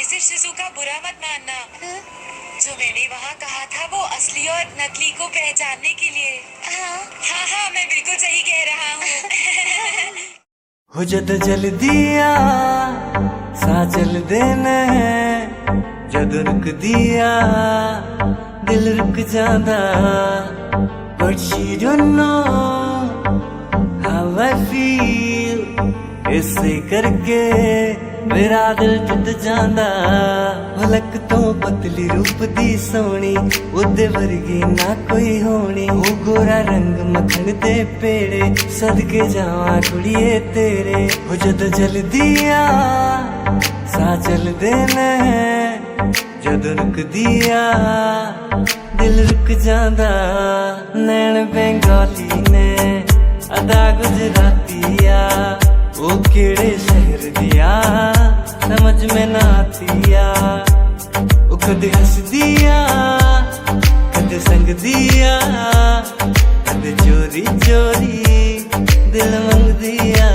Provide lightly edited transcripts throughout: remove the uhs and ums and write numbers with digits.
Mrs शिजू का बुरा मत मानना। जो मैंने वहाँ कहा था वो असली और नकली को पहचानने के लिए। हाँ हाँ मैं बिल्कुल सही कह रहा हूँ। हो जद जल दिया सा चल देना है, जद रुक दिया दिल रुक जांदा। But she don't know how I feel, इसे करके मेरा दिल टुट जांदा। भलक तो पतली रूप दी सोनी, उदे वर्गी ना कोई होनी। वो गोरा रंग मखन दे पेड़े, सदके जावां कुड़िए तेरे। हो जद जल दिया सा चल देना है, जद रुक दिया दिल रुक जांदा। नैन बंगाली ने अदा गुजरातिया, वो केड़े शहर दिया समझ में ना आतिया। वो कदे हंस दिया कदे संग दिया, कदे चोरी चोरी दिल मंग दिया।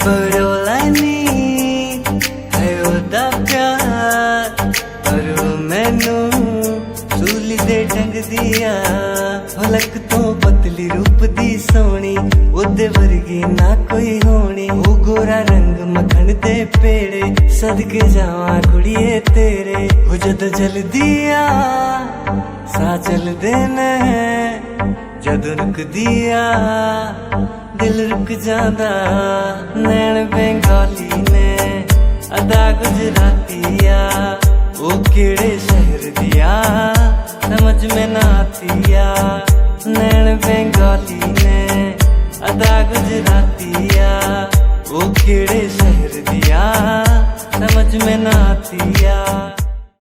But all I need है ओदा प्यार, पर वो मैनू सूली दे टंग दिया। भलक तो पतली रूप दी सोनी, उदे वर्गी ना कोई होनी। वो गोरा रंग मखन दे पेड़े, सदके जावां कुड़िए तेरे। हो जद जल दिया सा चल देना है, जद रुक दिया दिल रुक जांदा। नैन बंगाली ने अदा गुजरातिया, वो केड़े शहर दिया समझ में ना आतिया। नैन बंगाली ने अदा गुजरातिया, वो केड़े शहर दिया समझ में ना आतिया।